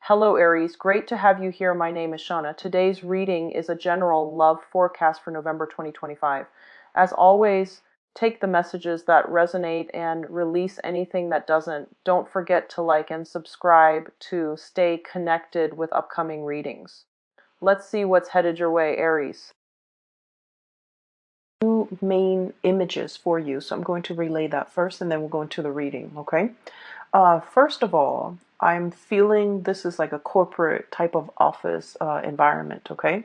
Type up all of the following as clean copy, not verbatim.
Hello, Aries. Great to have you here. My name is Shauna. Today's reading is a general love forecast for November 2025. As always, take the messages that resonate and release anything that doesn't. Don't forget to like and subscribe to stay connected with upcoming readings. Let's see what's headed your way, Aries. Two main images for you, so I'm going to relay that first and then we'll go into the reading, okay? First of all, I'm feeling this is like a corporate type of office environment, okay?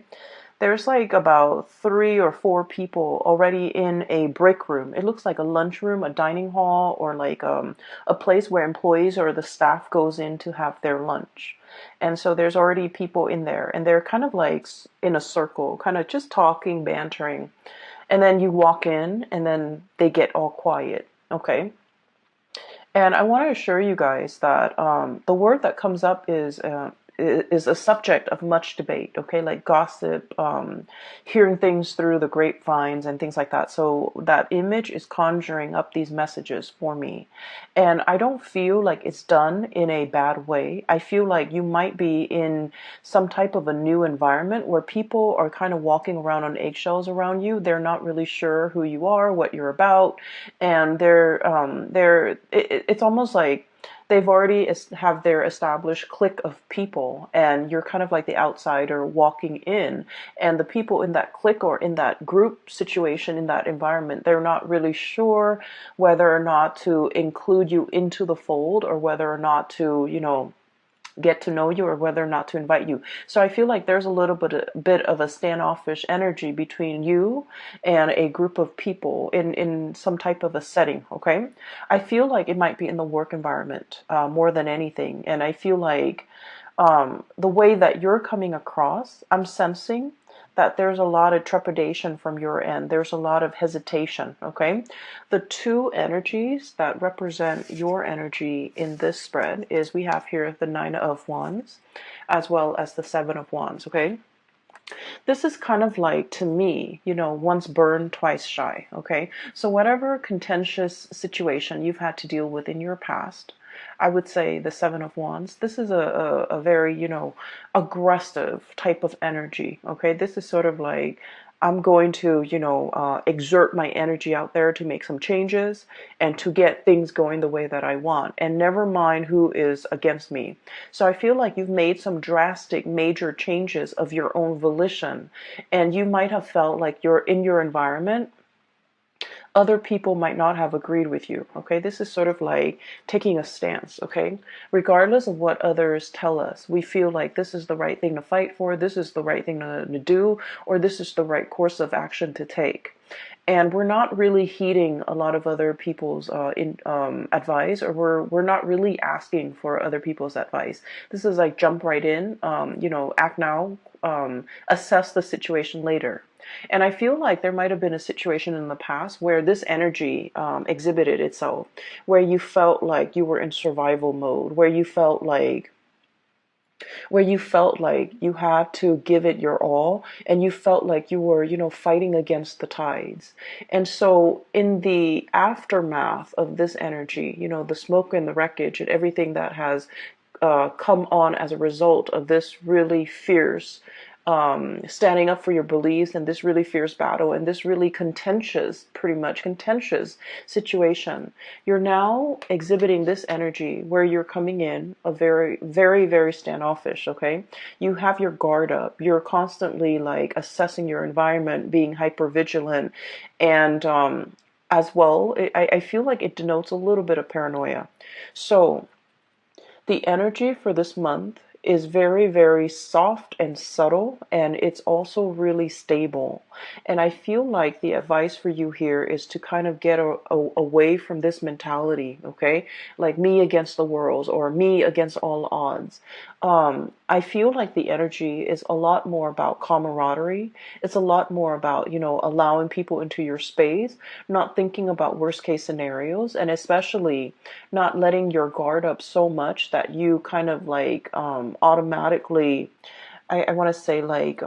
There's like about 3 or 4 people already in a break room. It looks like a lunchroom, a dining hall, or like a place where employees or the staff goes in to have their lunch. And so there's already people in there, and they're kind of like in a circle, kind of just talking, bantering. And then you walk in, and then they get all quiet, okay? And I want to assure you guys that the word that comes up is a subject of much debate, okay, like gossip, hearing things through the grapevines and things like that. So that image is conjuring up these messages for me. And I don't feel like it's done in a bad way. I feel like you might be in some type of a new environment where people are kind of walking around on eggshells around you. They're not really sure who you are, what you're about, and it's almost like they've already have their established clique of people, and you're kind of like the outsider walking in, and the people in that clique or in that group situation, in that environment, they're not really sure whether or not to include you into the fold, or whether or not to, get to know you, or whether or not to invite you. So I feel like there's a little bit of a standoffish energy between you and a group of people in some type of a setting, okay? I feel like it might be in the work environment more than anything. And I feel like the way that you're coming across, I'm sensing that there's a lot of trepidation from your end. There's a lot of hesitation, okay? The two energies that represent your energy in this spread is we have here the Nine of Wands as well as the Seven of Wands, okay? This is kind of like, to me, once burned, twice shy, okay? So whatever contentious situation you've had to deal with in your past, I would say the Seven of Wands, this is a very, aggressive type of energy, okay? This is sort of like, I'm going to, exert my energy out there to make some changes and to get things going the way that I want, and never mind who is against me. So I feel like you've made some drastic, major changes of your own volition, and you might have felt like you're in your environment, other people might not have agreed with you, okay? This is sort of like taking a stance, okay? Regardless of what others tell us, we feel like this is the right thing to fight for, this is the right thing to do, or this is the right course of action to take. And we're not really heeding a lot of other people's advice, or we're not really asking for other people's advice. This is like jump right in, act now, assess the situation later. And I feel like there might have been a situation in the past where this energy exhibited itself, where you felt like you were in survival mode, where you felt like you had to give it your all, and you felt like you were, fighting against the tides. And so in the aftermath of this energy, the smoke and the wreckage and everything that has come on as a result of this really fierce standing up for your beliefs, and this really fierce battle, and this really pretty much contentious situation, you're now exhibiting this energy where you're coming in a very, very, very standoffish, okay? You have your guard up. You're constantly like assessing your environment, being hyper vigilant, and as well, I feel like it denotes a little bit of paranoia. So the energy for this month is very, very soft and subtle, and it's also really stable. And I feel like the advice for you here is to kind of get away from this mentality, okay? Like me against the world, or me against all odds. I feel like the energy is a lot more about camaraderie. It's a lot more about, allowing people into your space, not thinking about worst case scenarios, and especially not letting your guard up so much that you kind of like automatically, I want to say like,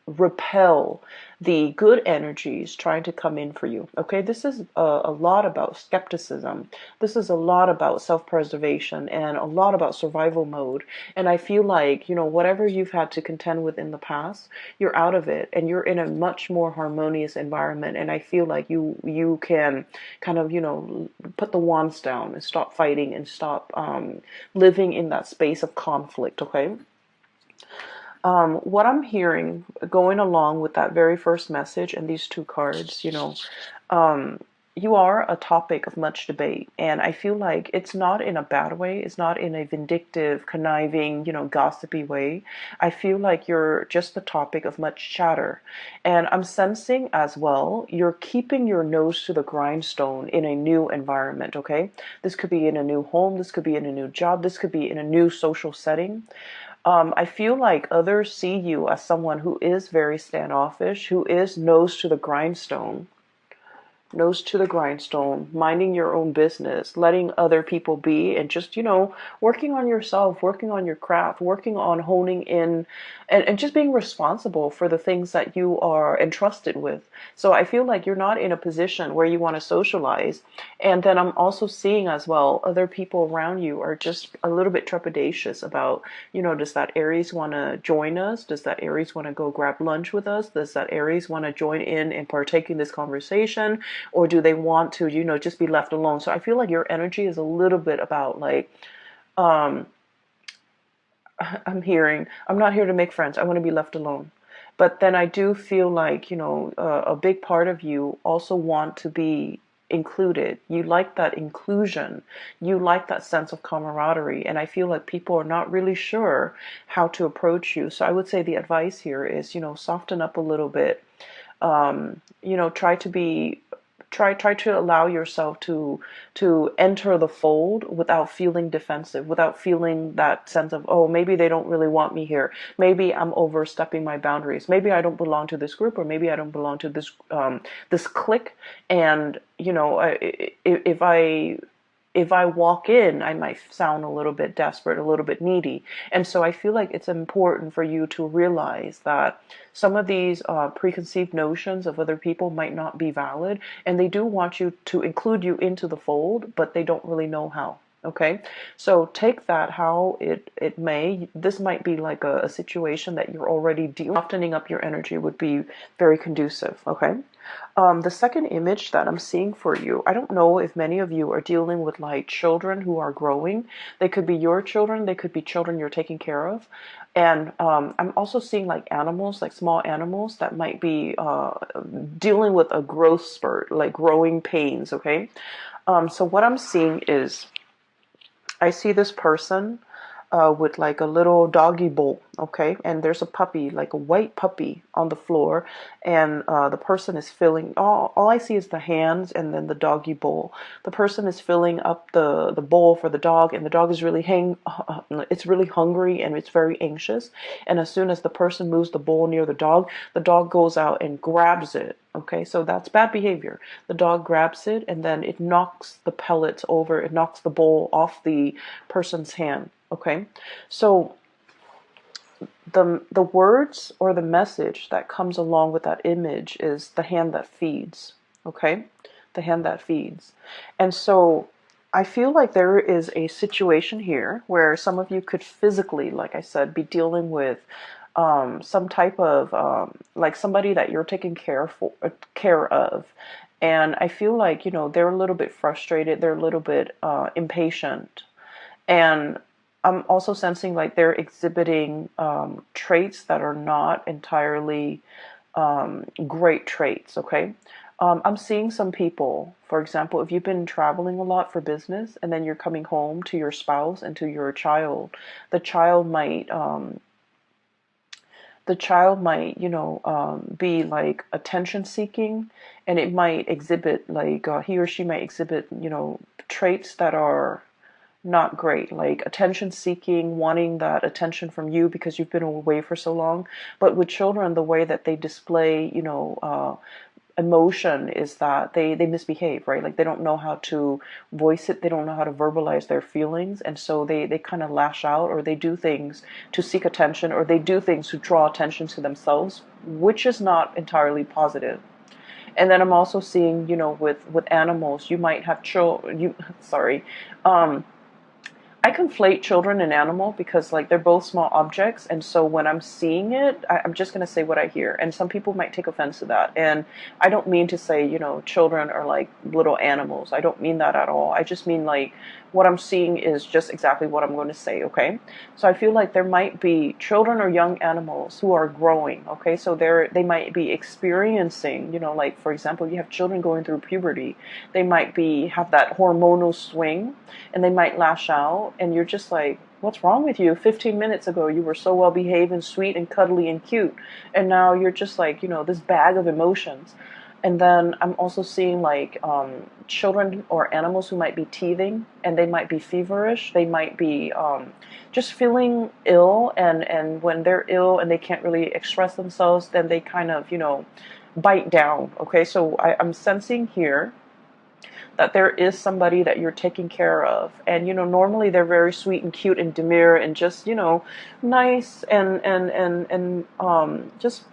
repel the good energies trying to come in for you. Okay, this is a lot about skepticism. This is a lot about self-preservation and a lot about survival mode. And I feel like, whatever you've had to contend with in the past, you're out of it and you're in a much more harmonious environment. And I feel like you can kind of, put the wands down and stop fighting and stop living in that space of conflict. Okay. What I'm hearing going along with that very first message and these two cards, um, you are a topic of much debate. And I feel like it's not in a bad way. It's not in a vindictive, conniving, gossipy way. I feel like you're just the topic of much chatter. And I'm sensing as well, you're keeping your nose to the grindstone in a new environment, okay? This could be in a new home. This could be in a new job. This could be in a new social setting. I feel like others see you as someone who is very standoffish, who is nose to the grindstone, minding your own business, letting other people be, and just, working on yourself, working on your craft, working on honing in, and just being responsible for the things that you are entrusted with. So I feel like you're not in a position where you want to socialize. And then I'm also seeing as well, other people around you are just a little bit trepidatious about, does that Aries want to join us? Does that Aries want to go grab lunch with us? Does that Aries want to join in and partake in this conversation? Or do they want to, just be left alone? So I feel like your energy is a little bit about like, um, I'm not here to make friends. I want to be left alone. But then I do feel like, a big part of you also want to be included. You like that inclusion. You like that sense of camaraderie. And I feel like people are not really sure how to approach you. So I would say the advice here is, soften up a little bit. Try to be try to allow yourself to enter the fold without feeling defensive, without feeling that sense of, oh, maybe they don't really want me here, maybe I'm overstepping my boundaries, maybe I don't belong to this group, or maybe I don't belong to this clique. And if I walk in, I might sound a little bit desperate, a little bit needy. And so I feel like it's important for you to realize that some of these preconceived notions of other people might not be valid, and they do want you to include you into the fold, but they don't really know how. Okay, so take that how it may. This might be like a situation that you're already dealing. Softening up your energy would be very conducive. Okay. The second image that I'm seeing for you, I don't know if many of you are dealing with like children who are growing. They could be your children. They could be children you're taking care of. And I'm also seeing like animals, like small animals that might be dealing with a growth spurt, like growing pains. Okay. So what I'm seeing is I see this person with like a little doggy bowl, okay? And there's a puppy, like a white puppy on the floor, and the person is filling, all I see is the hands and then the doggy bowl. The person is filling up the bowl for the dog, and the dog is it's really hungry and it's very anxious. And as soon as the person moves the bowl near the dog goes out and grabs it. Okay, so that's bad behavior. The dog grabs it and then it knocks the pellets over, it knocks the bowl off the person's hand. Okay, so the words or the message that comes along with that image is the hand that feeds. Okay, the hand that feeds. And so I feel like there is a situation here where some of you could physically, like I said, be dealing with some type of like somebody that you're taking care of. And I feel like, they're a little bit frustrated, they're a little bit impatient. And I'm also sensing like they're exhibiting traits that are not entirely great traits, okay? I'm seeing some people, for example, if you've been traveling a lot for business and then you're coming home to your spouse and to your child, the child might be like attention seeking, and it might exhibit like he or she might exhibit, traits that are not great, like attention seeking, wanting that attention from you because you've been away for so long. But with children, the way that they display, emotion is that they misbehave, right? Like they don't know how to voice it, they don't know how to verbalize their feelings, and so they kind of lash out, or they do things to seek attention, or they do things to draw attention to themselves, which is not entirely positive. And then I'm also seeing, with animals, you might have children, sorry, um, I conflate children and animal because like they're both small objects, and so when I'm seeing it, I'm just going to say what I hear, and some people might take offense to that. And I don't mean to say, children are like little animals. I don't mean that at all. I just mean like what I'm seeing is just exactly what I'm going to say, okay? So I feel like there might be children or young animals who are growing, okay? So they might be experiencing, like for example, you have children going through puberty. They might be have that hormonal swing, and they might lash out, and you're just like, what's wrong with you? 15 minutes ago you were so well behaved and sweet and cuddly and cute, and now you're just like, this bag of emotions. And then I'm also seeing like children or animals who might be teething, and they might be feverish. They might be just feeling ill, and when they're ill and they can't really express themselves, then they kind of, bite down. Okay, so I'm sensing here that there is somebody that you're taking care of, and normally they're very sweet and cute and demure and just nice and just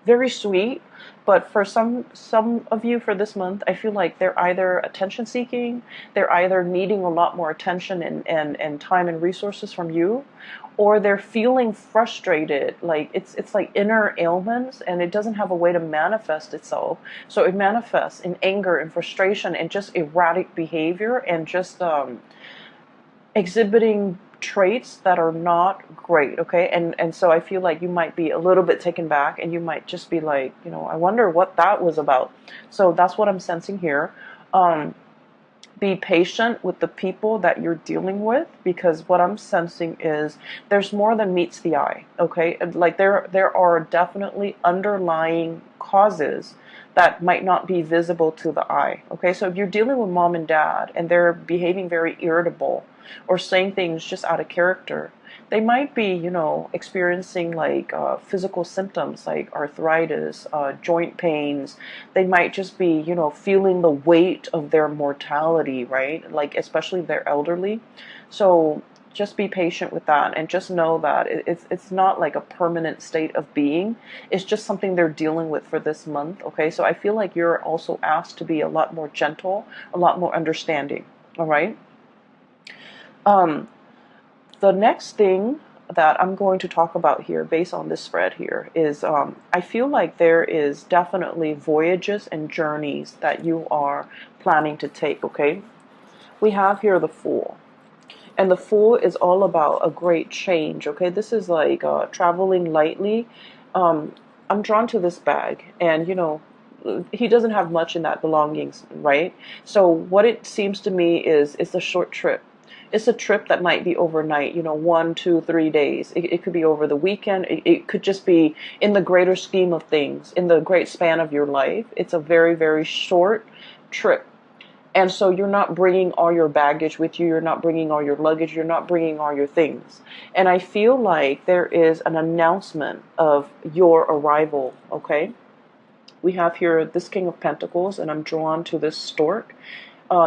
very sweet. But for some of you for this month, I feel like they're either attention seeking, they're either needing a lot more attention and time and resources from you, or they're feeling frustrated. Like it's like inner ailments, and it doesn't have a way to manifest itself. So it manifests in anger and frustration and just erratic behavior, and just exhibiting traits that are not great, okay? And so I feel like you might be a little bit taken back, and you might just be like, I wonder what that was about. So that's what I'm sensing here. Be patient with the people that you're dealing with, because what I'm sensing is there's more than meets the eye, okay? Like there are definitely underlying causes that might not be visible to the eye, okay? So if you're dealing with mom and dad and they're behaving very irritable or saying things just out of character, they might be, experiencing like physical symptoms like arthritis, joint pains. They might just be, feeling the weight of their mortality, right? Like, especially if they're elderly. So just be patient with that, and just know that it's not like a permanent state of being. It's just something they're dealing with for this month, okay? So I feel like you're also asked to be a lot more gentle, a lot more understanding, all right? Um, the next thing that I'm going to talk about here, based on this spread here, is I feel like there is definitely voyages and journeys that you are planning to take, okay? We have here the Fool. And the Fool is all about a great change, okay? This is like traveling lightly. Um, I'm drawn to this bag, and he doesn't have much in that belongings, right? So what it seems to me is it's a short trip. It's a trip that might be overnight, 1, 2, 3 days. It could be over the weekend. It could just be in the greater scheme of things, in the great span of your life. It's a very, very short trip. And so you're not bringing all your baggage with you. You're not bringing all your luggage. You're not bringing all your things. And I feel like there is an announcement of your arrival, okay? We have here this King of Pentacles, and I'm drawn to this stork.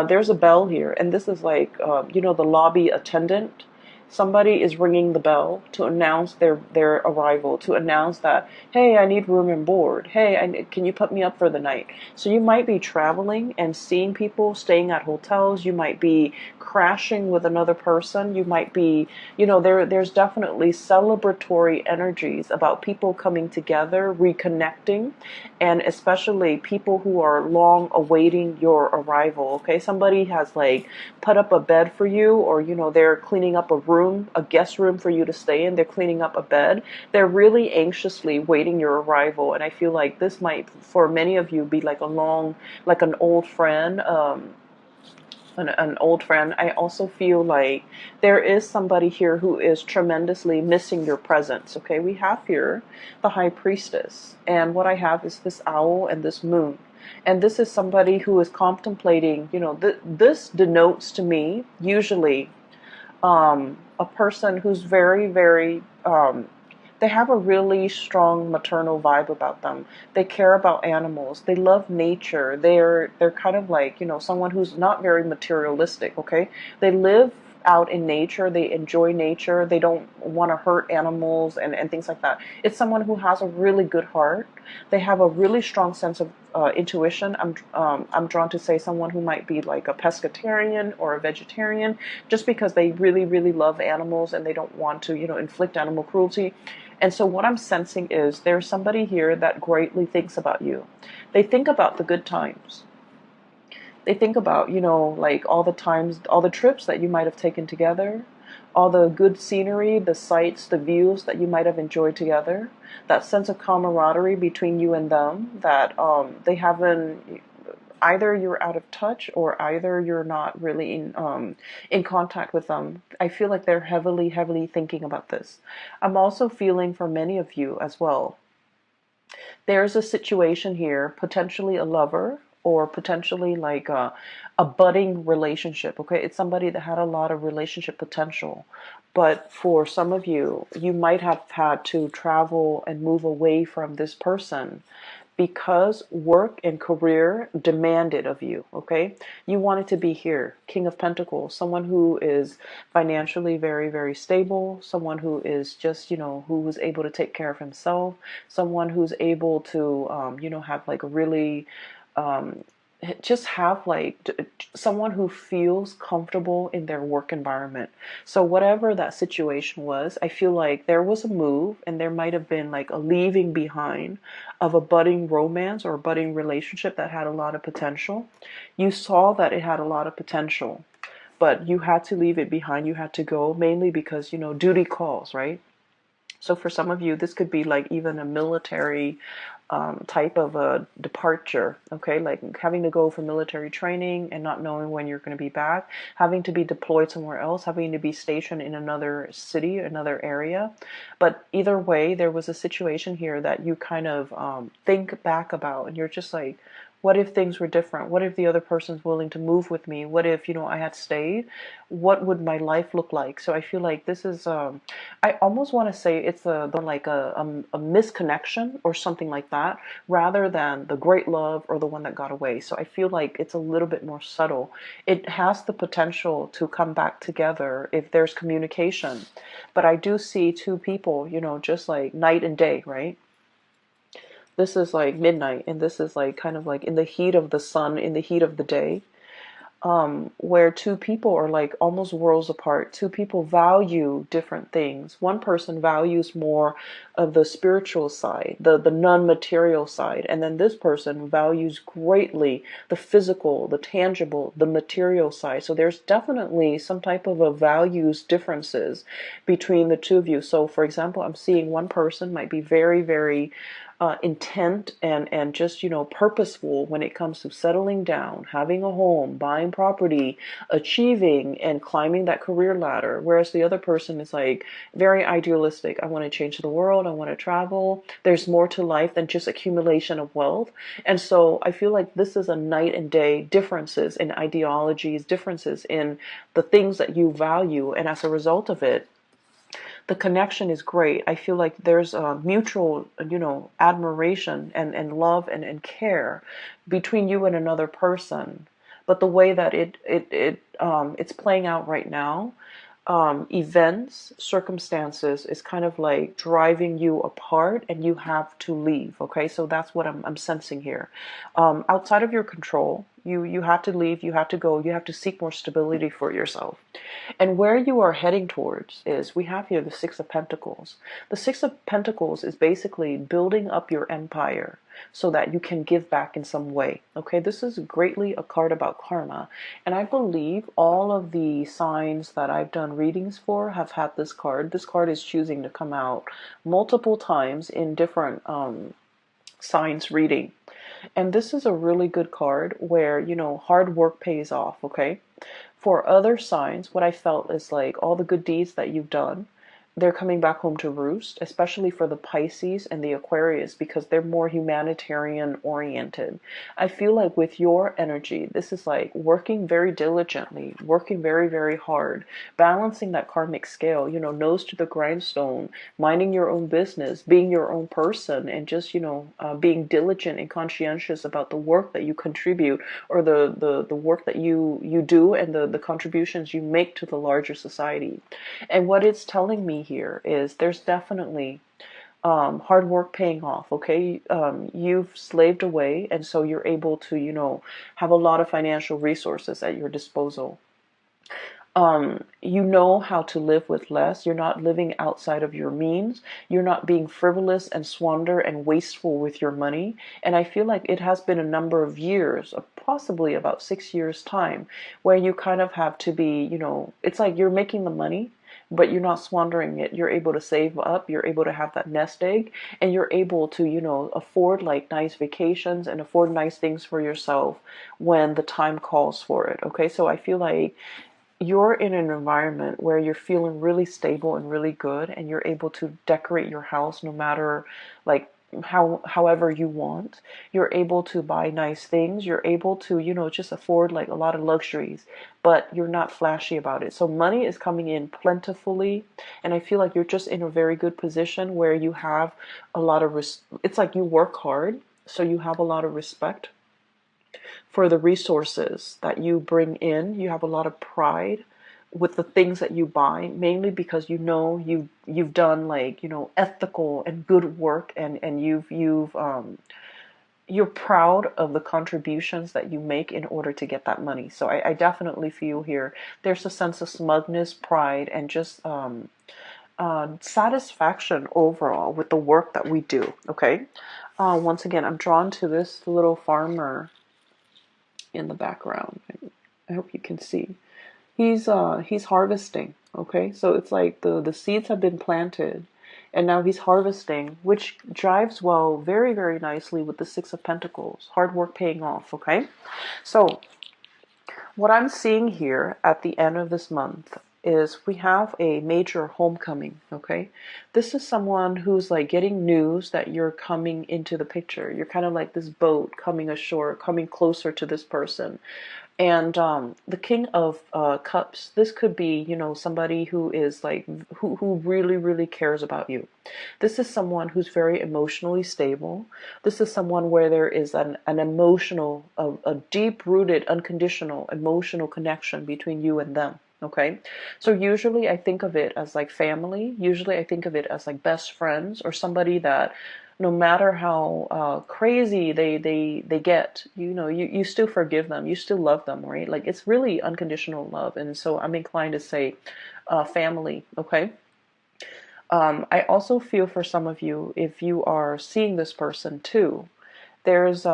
There's a bell here, and this is like, the lobby attendant. Somebody is ringing the bell to announce their arrival, to announce that, hey, I need room and board. Hey, can you put me up for the night? So you might be traveling and seeing people staying at hotels. You might be crashing with another person. You might be, there's definitely celebratory energies about people coming together, reconnecting, and especially people who are long awaiting your arrival, okay? Somebody has like put up a bed for you, or, they're cleaning up a room, a guest room for you to stay in. They're cleaning up a bed. They're really anxiously waiting your arrival. And I feel like this might, for many of you, be like an old friend, an old friend. I also feel like there is somebody here who is tremendously missing your presence, okay? We have here the High Priestess, and what I have is this owl and this moon. And this is somebody who is contemplating, this denotes to me, usually, a person who's very, very They have a really strong maternal vibe about them. They care about animals. They love nature. They're kind of like, someone who's not very materialistic, okay? They live out in nature. They enjoy nature. They don't want to hurt animals and things like that. It's someone who has a really good heart. They have a really strong sense of intuition. I'm drawn to say someone who might be like a pescatarian or a vegetarian, just because they really, really love animals and they don't want to, inflict animal cruelty. And so what I'm sensing is there's somebody here that greatly thinks about you. They think about the good times. They think about, like all the times, all the trips that you might have taken together, all the good scenery, the sights, the views that you might have enjoyed together, that sense of camaraderie between you and them that they haven't, either you're out of touch or either you're not really in contact with them. I feel like they're heavily, heavily thinking about this. I'm also feeling for many of you as well. There's a situation here, potentially a lover or potentially like a budding relationship. Okay, it's somebody that had a lot of relationship potential, but for some of you, you might have had to travel and move away from this person because work and career demanded of you, okay? You wanted to be here. King of Pentacles, someone who is financially very, very stable, someone who is just, who is able to take care of himself, someone who's able to, have like a really, um, just have like someone who feels comfortable in their work environment. So whatever that situation was, I feel like there was a move and there might have been like a leaving behind of a budding romance or a budding relationship that had a lot of potential. You saw that it had a lot of potential, but you had to leave it behind. You had to go mainly because, duty calls, right? So for some of you, this could be like even a military type of a departure, okay? Like having to go for military training and not knowing when you're going to be back, having to be deployed somewhere else, having to be stationed in another city, another area. But either way, there was a situation here that you kind of think back about, and you're just like, what if things were different? What if the other person's willing to move with me? What if, I had stayed? What would my life look like? So I feel like this is, I almost want to say it's like a misconnection or something like that, rather than the great love or the one that got away. So I feel like it's a little bit more subtle. It has the potential to come back together if there's communication. But I do see two people, just like night and day, right? This is like midnight, and this is like kind of like in the heat of the sun, in the heat of the day, where two people are like almost worlds apart. Two people value different things. One person values more of the spiritual side, the non-material side, and then this person values greatly the physical, the tangible, the material side. So there's definitely some type of a values differences between the two of you. So for example, I'm seeing one person might be very, very intent and just purposeful when it comes to settling down, having a home, buying property, achieving and climbing that career ladder, whereas the other person is like very idealistic. I want to change the world, I want to travel. There's more to life than just accumulation of wealth. And so I feel like this is a night and day differences in ideologies, differences in the things that you value, and as a result of it, the connection is great. I feel like there's a mutual, admiration and love and care between you and another person. But the way that it's playing out right now, events, circumstances is kind of like driving you apart, and you have to leave. Okay, so that's what I'm sensing here. Outside of your control, you have to leave. You have to go. You have to seek more stability for yourself. And where you are heading towards is, we have here the Six of Pentacles. The Six of Pentacles is basically building up your empire so that you can give back in some way. Okay, this is greatly a card about karma. And I believe all of the signs that I've done readings for have had this card. This card is choosing to come out multiple times in different signs reading. And this is a really good card where, hard work pays off, okay? For other signs, what I felt is like all the good deeds that you've done, they're coming back home to roost, especially for the Pisces and the Aquarius, because they're more humanitarian oriented. I feel like with your energy, this is like working very diligently, working very, very hard, balancing that karmic scale, nose to the grindstone, minding your own business, being your own person, and just, being diligent and conscientious about the work that you contribute, or the work that you do, and the contributions you make to the larger society. And what it's telling me here is there's definitely hard work paying off. Okay, you've slaved away, and so you're able to, have a lot of financial resources at your disposal. You know how to live with less. You're not living outside of your means. You're not being frivolous and squander and wasteful with your money. And I feel like it has been a number of years, possibly about 6 years time, where you kind of have to be, it's like you're making the money, but you're not squandering it. You're able to save up. You're able to have that nest egg, and you're able to, afford like nice vacations and afford nice things for yourself when the time calls for it. Okay, so I feel like you're in an environment where you're feeling really stable and really good, and you're able to decorate your house no matter like however you want. You're able to buy nice things. You're able to, just afford like a lot of luxuries, but you're not flashy about it. So money is coming in plentifully, and I feel like you're just in a very good position where you have a lot of it's like you work hard, so you have a lot of respect for the resources that you bring in. You have a lot of pride with the things that you buy, mainly because you've done like, ethical and good work, and you're proud of the contributions that you make in order to get that money. So I definitely feel here there's a sense of smugness, pride, and just satisfaction overall with the work that we do. Okay. Once again, I'm drawn to this little farmer in the background. I hope you can see. He's harvesting. Okay, so it's like the seeds have been planted, and now he's harvesting, which drives well very, very nicely with the Six of Pentacles. Hard work paying off. Okay, so what I'm seeing here at the end of this month is we have a major homecoming. Okay, this is someone who's like getting news that you're coming into the picture. You're kind of like this boat coming ashore, coming closer to this person. And the King of Cups, this could be, somebody who is like, who really, really cares about you. This is someone who's very emotionally stable. This is someone where there is an emotional, a deep-rooted, unconditional emotional connection between you and them. Okay, so usually I think of it as like family. Usually I think of it as like best friends, or somebody that no matter how crazy they get, you still forgive them, you still love them, right? Like it's really unconditional love, and so I'm inclined to say family. Okay. I also feel for some of you, if you are seeing this person too, there's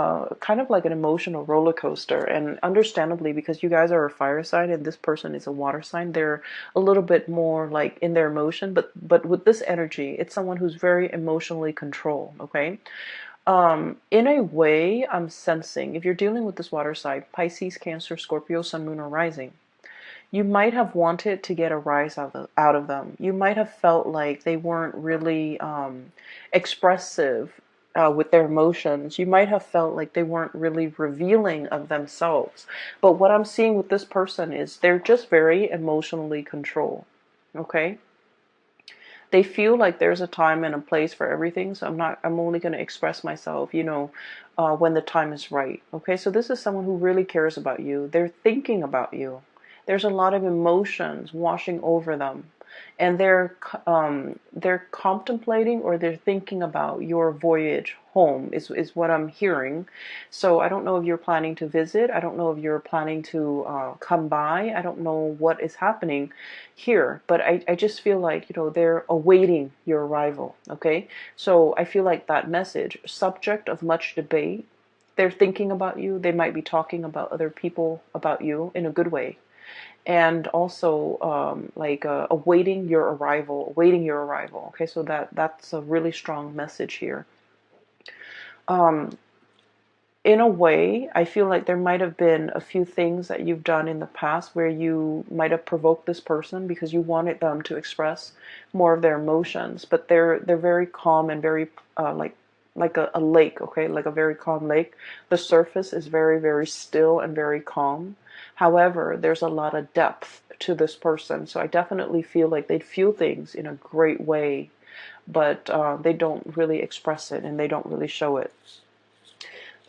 kind of like an emotional roller coaster, and understandably, because you guys are a fire sign and this person is a water sign, they're a little bit more like in their emotion, but with this energy, it's someone who's very emotionally controlled. Okay, in a way, I'm sensing if you're dealing with this water sign, Pisces, Cancer, Scorpio, Sun, Moon, or Rising, you might have wanted to get a rise out of them. You might have felt like they weren't really expressive with their emotions. You might have felt like they weren't really revealing of themselves. But what I'm seeing with this person is they're just very emotionally controlled. Okay? They feel like there's a time and a place for everything, so I'm only going to express myself, when the time is right. Okay? So this is someone who really cares about you. They're thinking about you. There's a lot of emotions washing over them, and they're contemplating, or they're thinking about your voyage home is what I'm hearing. So I don't know if you're planning to visit. I don't know if you're planning to come by. I don't know what is happening here, but I just feel like, they're awaiting your arrival. Okay, so I feel like that message, subject of much debate. They're thinking about you. They might be talking about other people about you in a good way, and also awaiting your arrival. Okay, so that's a really strong message here. in a way, I feel like there might have been a few things that you've done in the past where you might have provoked this person because you wanted them to express more of their emotions. But they're very calm and very like a lake, okay, like a very calm lake. The surface is very, very still and very calm. However, there's a lot of depth to this person. So I definitely feel like they'd feel things in a great way, but they don't really express it and they don't really show it.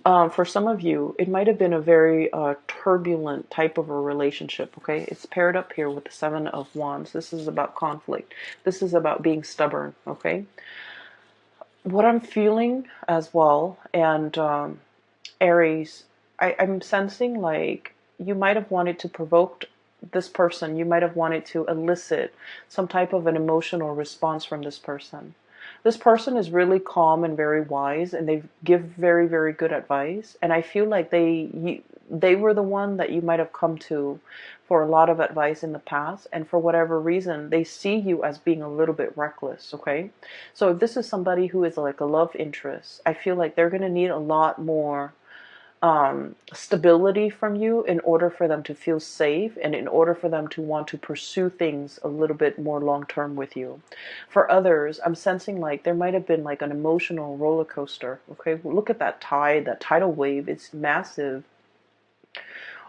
For some of you, it might have been a very turbulent type of a relationship, okay? It's paired up here with the Seven of Wands. This is about conflict. This is about being stubborn, okay? What I'm feeling as well, and Aries, I'm sensing like you might have wanted to provoke this person. You might have wanted to elicit some type of an emotional response from this person. This person is really calm and very wise, and they give very, very good advice. And I feel like they were the one that you might have come to for a lot of advice in the past. And for whatever reason, they see you as being a little bit reckless. Okay, so if this is somebody who is like a love interest, I feel like they're going to need a lot more stability from you in order for them to feel safe and in order for them to want to pursue things a little bit more long term with you. For others, I'm sensing like there might have been like an emotional roller coaster. Okay, look at that tide, that tidal wave. It's massive.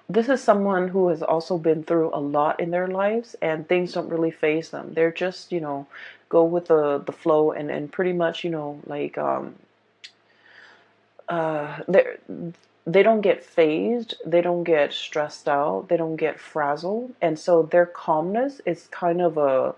This is someone who has also been through a lot in their lives, and things don't really faze them. They're just, go with the flow, and pretty much, like they don't get phased, they don't get stressed out, they don't get frazzled, and so their calmness is kind of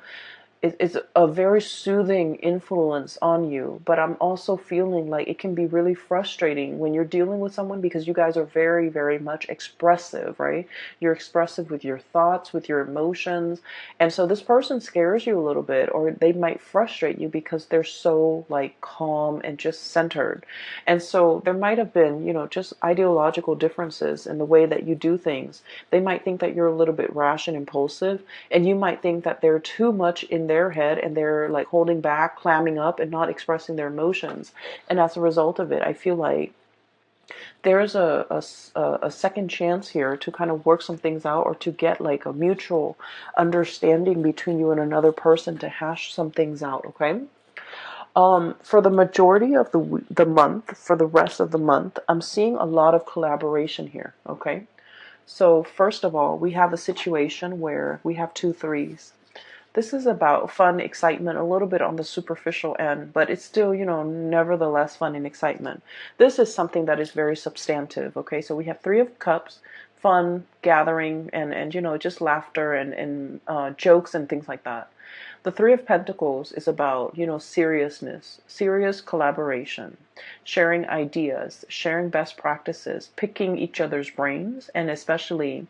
it's a very soothing influence on you. But I'm also feeling like it can be really frustrating when you're dealing with someone because you guys are very, very much expressive, right? You're expressive with your thoughts, with your emotions. And so this person scares you a little bit, or they might frustrate you because they're so like calm and just centered. And so there might have been, just ideological differences in the way that you do things. They might think that you're a little bit rash and impulsive, and you might think that they're too much in their head and they're like holding back, clamming up, and not expressing their emotions. And as a result of it, I feel like there's a second chance here to kind of work some things out, or to get like a mutual understanding between you and another person to hash some things out, okay? For the majority of the month, for the rest of the month, I'm seeing a lot of collaboration here, okay? So first of all, we have a situation where we have two threes. This is about fun, excitement, a little bit on the superficial end, but it's still, nevertheless fun and excitement. This is something that is very substantive, okay? So we have Three of Cups, fun, gathering, and just laughter and jokes and things like that. The Three of Pentacles is about, seriousness, serious collaboration, sharing ideas, sharing best practices, picking each other's brains, and especially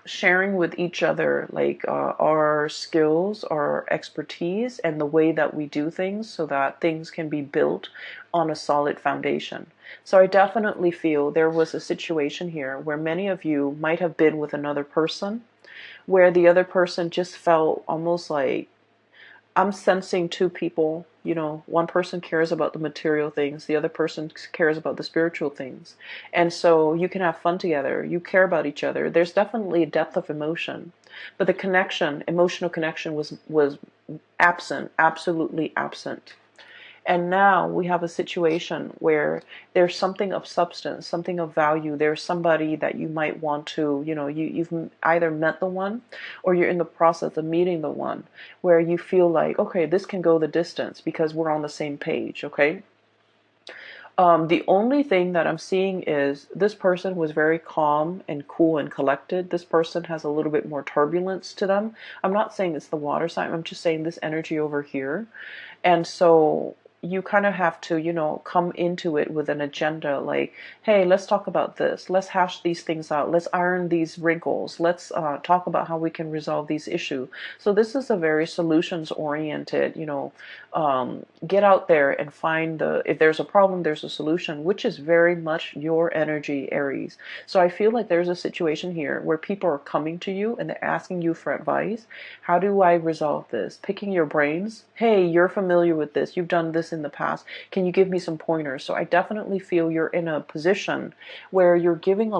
sharing with each other like our skills, our expertise, and the way that we do things so that things can be built on a solid foundation. So I definitely feel there was a situation here where many of you might have been with another person, where the other person just felt almost like, I'm sensing two people, one person cares about the material things, the other person cares about the spiritual things. And so you can have fun together, you care about each other. There's definitely a depth of emotion, but the connection, emotional connection was absent, absolutely absent. And now we have a situation where there's something of substance, something of value. There's somebody that you might want to, you've either met the one or you're in the process of meeting the one, where you feel like, okay, this can go the distance because we're on the same page, okay? The only thing that I'm seeing is this person was very calm and cool and collected. This person has a little bit more turbulence to them. I'm not saying it's the water sign. I'm just saying this energy over here. And so you kind of have to, come into it with an agenda like, hey, let's talk about this. Let's hash these things out. Let's iron these wrinkles. Let's talk about how we can resolve these issues. So this is a very solutions oriented, get out there and find if there's a problem, there's a solution, which is very much your energy, Aries. So I feel like there's a situation here where people are coming to you and they're asking you for advice. How do I resolve this? Picking your brains. Hey, you're familiar with this. You've done this in the past? Can you give me some pointers? So I definitely feel you're in a position where you're giving a